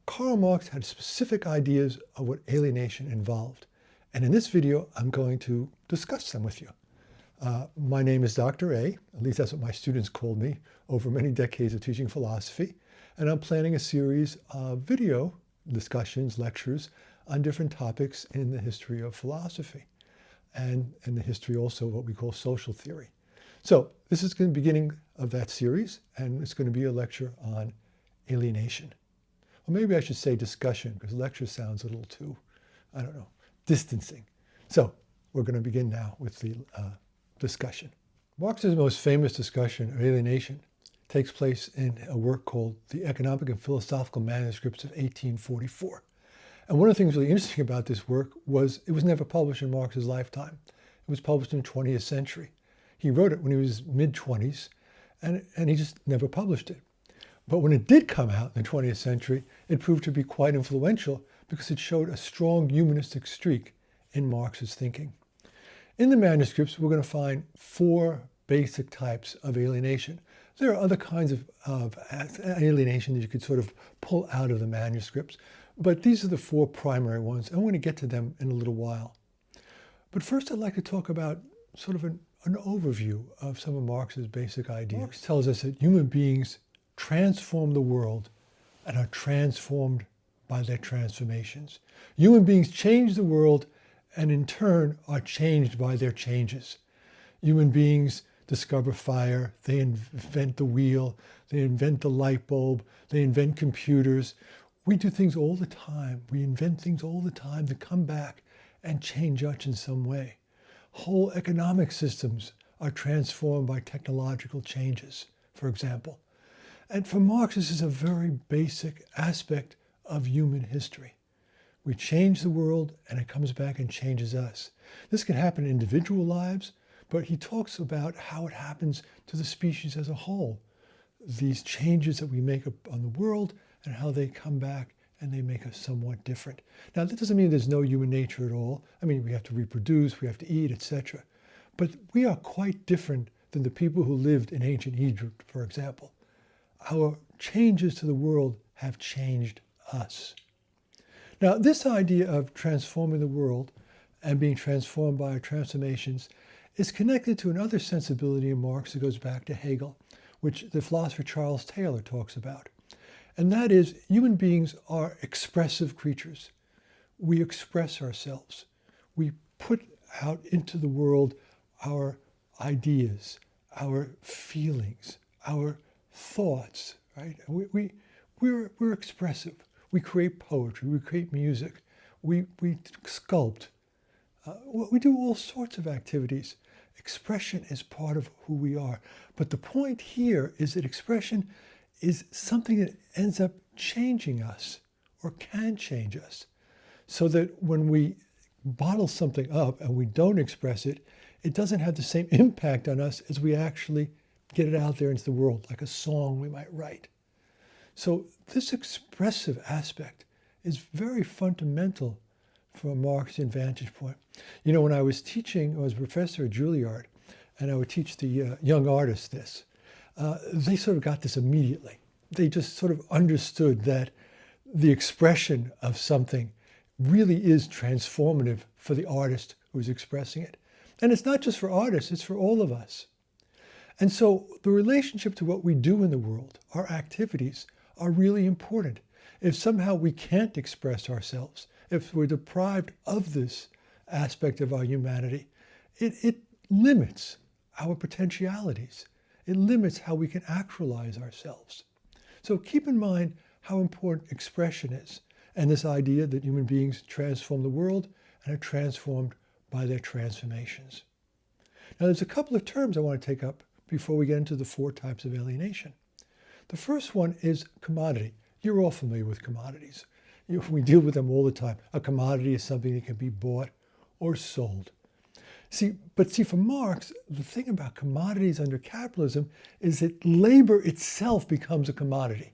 Karl Marx had specific ideas of what alienation involved. And in this video, I'm going to discuss them with you. My name is Dr. A, at least that's what my students called me over many decades of teaching philosophy. And I'm planning a series of video discussions, lectures on different topics in the history of philosophy and in the history also of what we call social theory. So this is the beginning of that series, and it's going to be a lecture on alienation. Or maybe I should say discussion, because lecture sounds a little too, I don't know, distancing. So we're going to begin now with the discussion. Marx's most famous discussion of alienation takes place in a work called The Economic and Philosophical Manuscripts of 1844. And one of the things really interesting about this work was it was never published in Marx's lifetime. It was published in the 20th century. He wrote it when he was mid-20s, and he just never published it. But when it did come out in the 20th century, it proved to be quite influential because it showed a strong humanistic streak in Marx's thinking. In the manuscripts, we're going to find four basic types of alienation. There are other kinds of alienation that you could sort of pull out of the manuscripts, but these are the four primary ones. I'm going to get to them in a little while. But first, I'd like to talk about sort of an overview of some of Marx's basic ideas. Marx tells us that human beings transform the world and are transformed by their transformations. Human beings change the world and in turn are changed by their changes. Human beings discover fire, they invent the wheel, they invent the light bulb, they invent computers. We do things all the time. We invent things all the time that come back and change us in some way. Whole economic systems are transformed by technological changes, for example. And for Marx, this is a very basic aspect of human history. We change the world and it comes back and changes us. This can happen in individual lives, but he talks about how it happens to the species as a whole. These changes that we make on the world and how they come back and they make us somewhat different. Now, that doesn't mean there's no human nature at all. I mean, we have to reproduce, we have to eat, etc. But we are quite different than the people who lived in ancient Egypt, for example. Our changes to the world have changed us. Now, this idea of transforming the world and being transformed by our transformations is connected to another sensibility in Marx that goes back to Hegel, which the philosopher Charles Taylor talks about. And that is, human beings are expressive creatures. We express ourselves. We put out into the world our ideas, our feelings, our thoughts, right? We're expressive. We create poetry, we create music, we sculpt. We do all sorts of activities. Expression is part of who we are. But the point here is that expression is something that ends up changing us or can change us. So that when we bottle something up and we don't express it, it doesn't have the same impact on us as we actually get it out there into the world, like a song we might write. So this expressive aspect is very fundamental from a Marxian vantage point. You know, when I was teaching, I was a professor at Juilliard, and I would teach the young artists this. They sort of got this immediately. They just sort of understood that the expression of something really is transformative for the artist who's expressing it. And it's not just for artists, it's for all of us. And so the relationship to what we do in the world, our activities, are really important. If somehow we can't express ourselves, if we're deprived of this aspect of our humanity, it limits our potentialities. It limits how we can actualize ourselves. So keep in mind how important expression is, and this idea that human beings transform the world and are transformed by their transformations. Now, there's a couple of terms I want to take up before we get into the four types of alienation. The first one is commodity. You're all familiar with commodities. We deal with them all the time. A commodity is something that can be bought or sold. See, for Marx, the thing about commodities under capitalism is that labor itself becomes a commodity.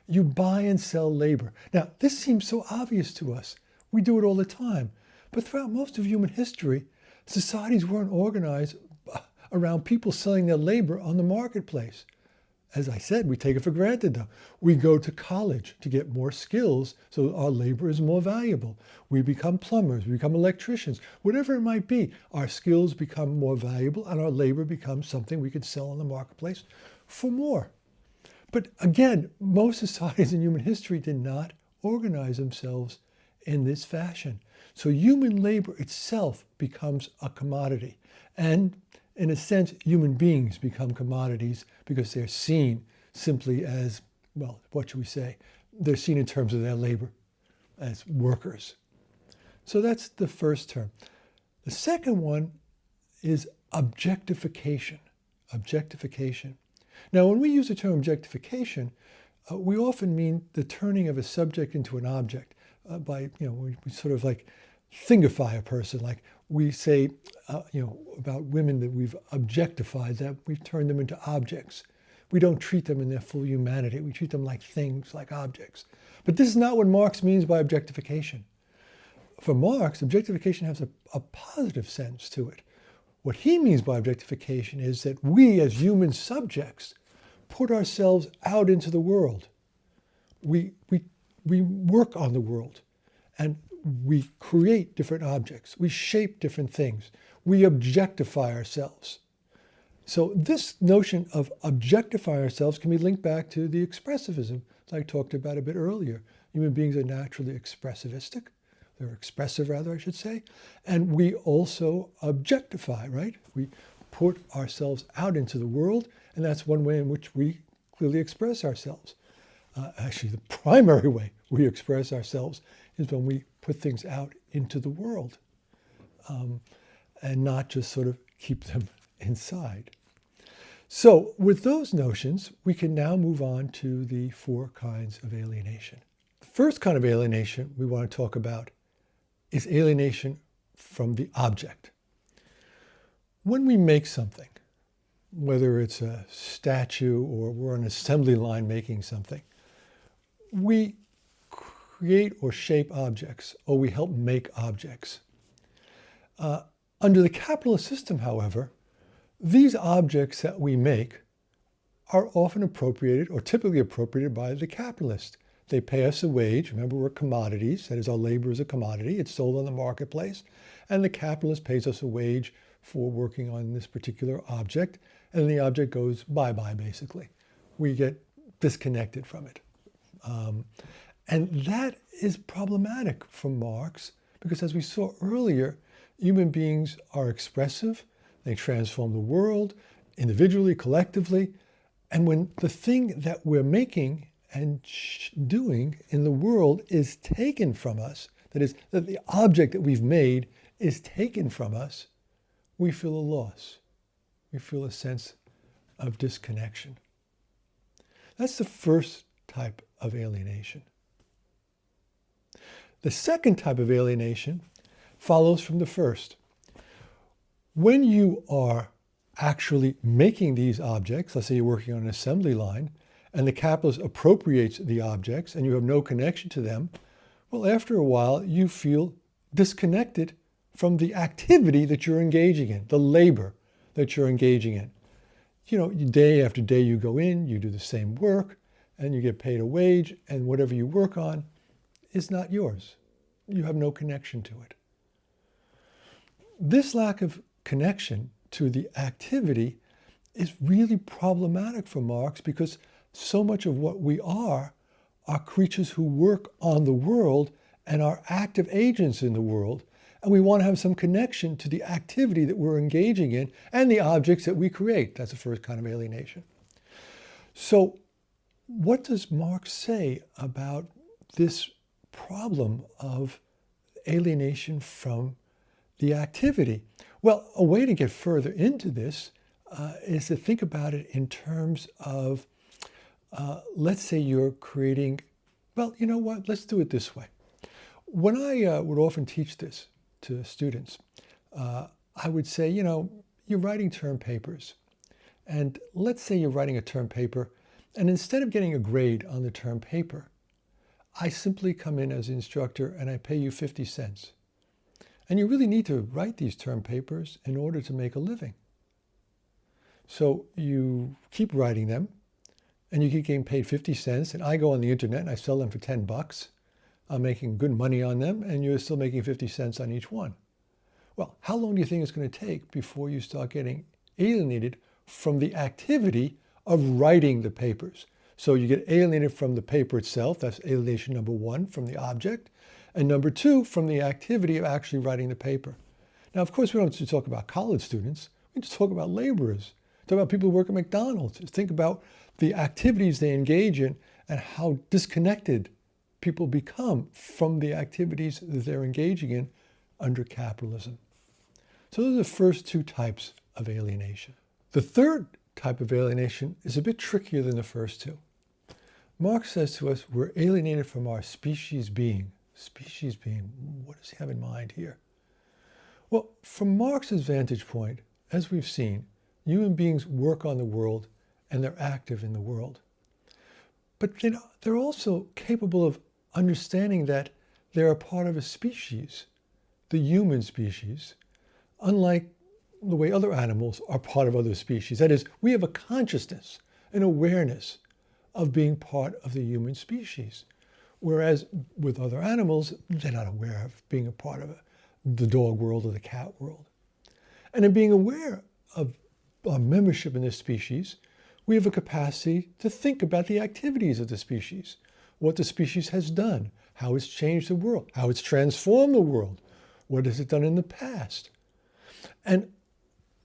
You buy and sell labor. Now, this seems so obvious to us. We do it all the time. But throughout most of human history, societies weren't organized around people selling their labor on the marketplace. As I said, we take it for granted though. We go to college to get more skills so our labor is more valuable. We become plumbers, we become electricians, whatever it might be. Our skills become more valuable and our labor becomes something we can sell in the marketplace for more. But again, most societies in human history did not organize themselves in this fashion. So human labor itself becomes a commodity. And in a sense, human beings become commodities because they're seen simply as, well, what should we say? They're seen in terms of their labor as workers. So that's the first term. The second one is objectification. Objectification. Now, when we use the term objectification, we often mean the turning of a subject into an object by, we sort of like thingify a person, like we say, about women that we've objectified, that we've turned them into objects. We don't treat them in their full humanity. We treat them like things, like objects. But this is not what Marx means by objectification. For Marx, objectification has a positive sense to it. What he means by objectification is that we as human subjects put ourselves out into the world. We work on the world and we create different objects. We shape different things. We objectify ourselves. So this notion of objectifying ourselves can be linked back to the expressivism that I talked about a bit earlier. Human beings are naturally expressivistic. They're expressive, rather, I should say. And we also objectify, right? We put ourselves out into the world, and that's one way in which we clearly express ourselves. Actually, the primary way we express ourselves is when we put things out into the world and not just sort of keep them inside. So with those notions, we can now move on to the four kinds of alienation. The first kind of alienation we want to talk about is alienation from the object. When we make something, whether it's a statue or we're on an assembly line making something, we create or shape objects, or we help make objects. Under the capitalist system, however, these objects that we make are often appropriated or typically appropriated by the capitalist. They pay us a wage. Remember, we're commodities. That is, our labor is a commodity. It's sold on the marketplace. And the capitalist pays us a wage for working on this particular object. And the object goes bye-bye, basically. We get disconnected from it. And that is problematic for Marx because, as we saw earlier, human beings are expressive. They transform the world individually, collectively. And when the thing that we're making and doing in the world is taken from us, that is, that the object that we've made is taken from us, we feel a loss. We feel a sense of disconnection. That's the first type of alienation. The second type of alienation follows from the first. When you are actually making these objects, let's say you're working on an assembly line, and the capitalist appropriates the objects and you have no connection to them, well, after a while, you feel disconnected from the activity that you're engaging in, the labor that you're engaging in. Day after day you go in, you do the same work, and you get paid a wage, and whatever you work on is not yours. You have no connection to it. This lack of connection to the activity is really problematic for Marx because so much of what we are creatures who work on the world and are active agents in the world, and we want to have some connection to the activity that we're engaging in and the objects that we create. That's the first kind of alienation. So what does Marx say about this problem of alienation from the activity? Well, a way to get further into this is to think about it in terms of, let's say you're creating, well, you know what, let's do it this way. When I would often teach this to students, I would say, you're writing term papers. And let's say you're writing a term paper, and instead of getting a grade on the term paper, I simply come in as an instructor and I pay you 50 cents. And you really need to write these term papers in order to make a living. So you keep writing them, and you keep getting paid 50 cents, and I go on the internet and I sell them for 10 bucks. I'm making good money on them, and you're still making 50 cents on each one. Well, how long do you think it's going to take before you start getting alienated from the activity of writing the papers? So you get alienated from the paper itself. That's alienation number one, from the object. And number two, from the activity of actually writing the paper. Now, of course, we don't just talk about college students. We just talk about laborers. Talk about people who work at McDonald's. Just think about the activities they engage in and how disconnected people become from the activities that they're engaging in under capitalism. So those are the first two types of alienation. The third type of alienation is a bit trickier than the first two. Marx says to us, we're alienated from our species being. Species being, what does he have in mind here? Well, from Marx's vantage point, as we've seen, human beings work on the world and they're active in the world. But they're also capable of understanding that they're a part of a species, the human species, unlike the way other animals are part of other species. That is, we have a consciousness, an awareness of being part of the human species. Whereas with other animals, they're not aware of being a part of the dog world or the cat world. And in being aware of our membership in this species, we have a capacity to think about the activities of the species, what the species has done, how it's changed the world, how it's transformed the world, what has it done in the past. And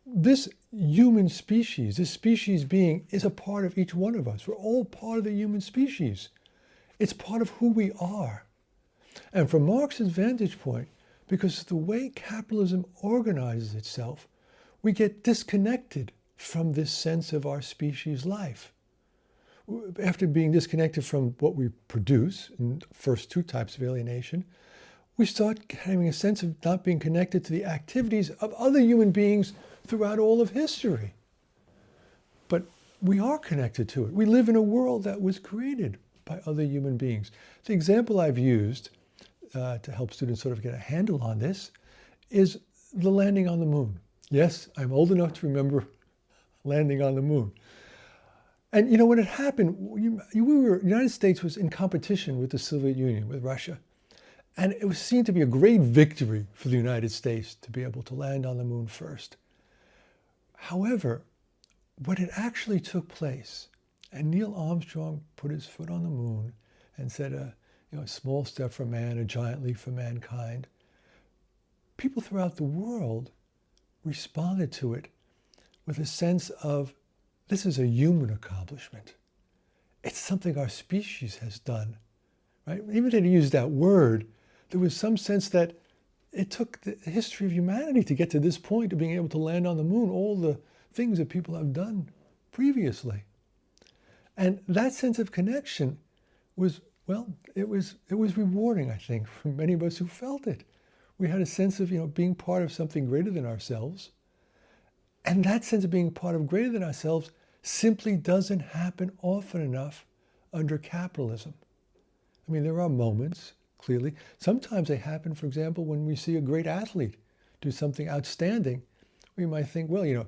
this human species, this species being, is a part of each one of us. We're all part of the human species. It's part of who we are. And from Marx's vantage point, because of the way capitalism organizes itself, we get disconnected from this sense of our species life. After being disconnected from what we produce, in the first two types of alienation, we start having a sense of not being connected to the activities of other human beings throughout all of history. But we are connected to it. We live in a world that was created by other human beings. The example I've used to help students sort of get a handle on this is the landing on the moon. Yes, I'm old enough to remember landing on the moon. And you know, when it happened, the United States was in competition with the Soviet Union, with Russia. And it was seen to be a great victory for the United States to be able to land on the moon first. However, when it actually took place, and Neil Armstrong put his foot on the moon and said, a small step for man, a giant leap for mankind, people throughout the world responded to it with a sense of, this is a human accomplishment. It's something our species has done, right? Even if they didn't use that word, there was some sense that it took the history of humanity to get to this point of being able to land on the moon, all the things that people have done previously. And that sense of connection was, well, it was rewarding, I think, for many of us who felt it. We had a sense of, being part of something greater than ourselves. And that sense of being part of greater than ourselves simply doesn't happen often enough under capitalism. I mean, there are moments, clearly. Sometimes they happen, for example, when we see a great athlete do something outstanding. We might think, well,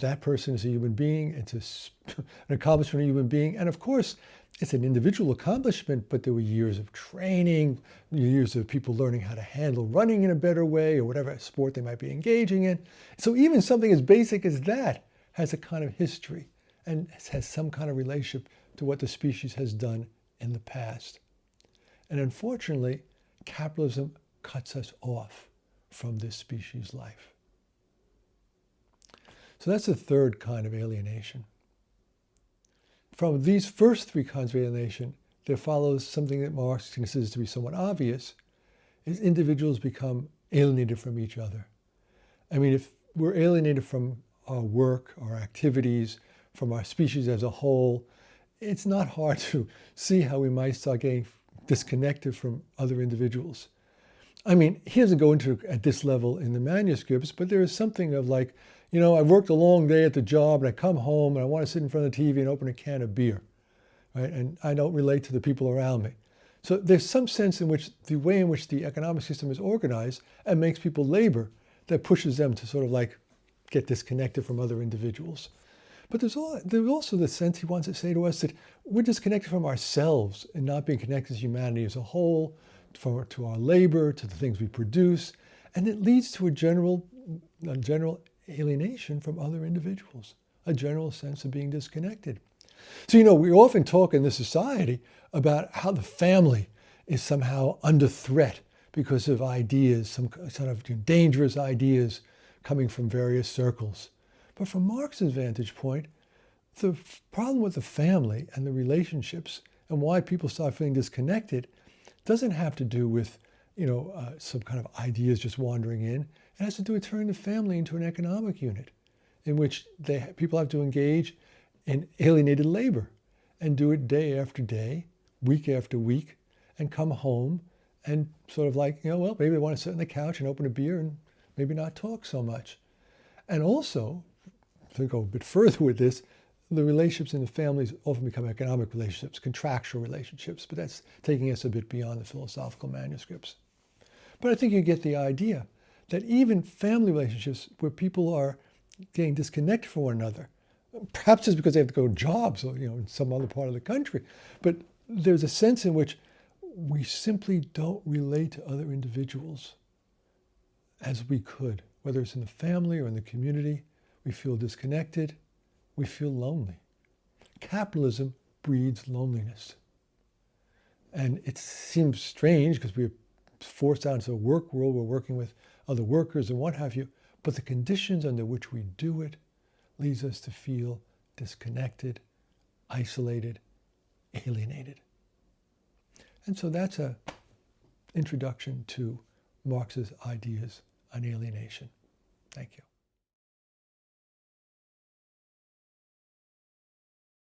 that person is a human being. It's an accomplishment of a human being. And of course, it's an individual accomplishment, but there were years of training, years of people learning how to handle running in a better way or whatever sport they might be engaging in. So even something as basic as that has a kind of history and has some kind of relationship to what the species has done in the past. And unfortunately, capitalism cuts us off from this species life. So that's the third kind of alienation. From these first three kinds of alienation, there follows something that Marx considers to be somewhat obvious, is individuals become alienated from each other. I mean, if we're alienated from our work, our activities, from our species as a whole, it's not hard to see how we might start getting disconnected from other individuals. I mean, he doesn't go into it at this level in the manuscripts, but there is something of like, I've worked a long day at the job and I come home and I want to sit in front of the TV and open a can of beer, right? And I don't relate to the people around me. So there's some sense in which the way in which the economic system is organized and makes people labor that pushes them to sort of like get disconnected from other individuals. But there's also the sense he wants to say to us that we're disconnected from ourselves and not being connected to humanity as a whole, to our labor, to the things we produce, and it leads to a general alienation from other individuals, a general sense of being disconnected. So, we often talk in this society about how the family is somehow under threat because of ideas, some sort of dangerous ideas coming from various circles. But from Marx's vantage point, the problem with the family and the relationships and why people start feeling disconnected doesn't have to do with, some kind of ideas just wandering in. It has to do with turning the family into an economic unit in which people have to engage in alienated labor and do it day after day, week after week, and come home and sort of like, maybe they want to sit on the couch and open a beer and maybe not talk so much. And also, to go a bit further with this, the relationships in the families often become economic relationships, contractual relationships, but that's taking us a bit beyond the philosophical manuscripts. But I think you get the idea that even family relationships where people are getting disconnected from one another, perhaps it's because they have to go to jobs or, in some other part of the country, but there's a sense in which we simply don't relate to other individuals as we could, whether it's in the family or in the community. We feel disconnected. We feel lonely. Capitalism breeds loneliness. And it seems strange because we're forced out into the work world. We're working with other workers and what have you. But the conditions under which we do it leads us to feel disconnected, isolated, alienated. And so that's an introduction to Marx's ideas on alienation. Thank you.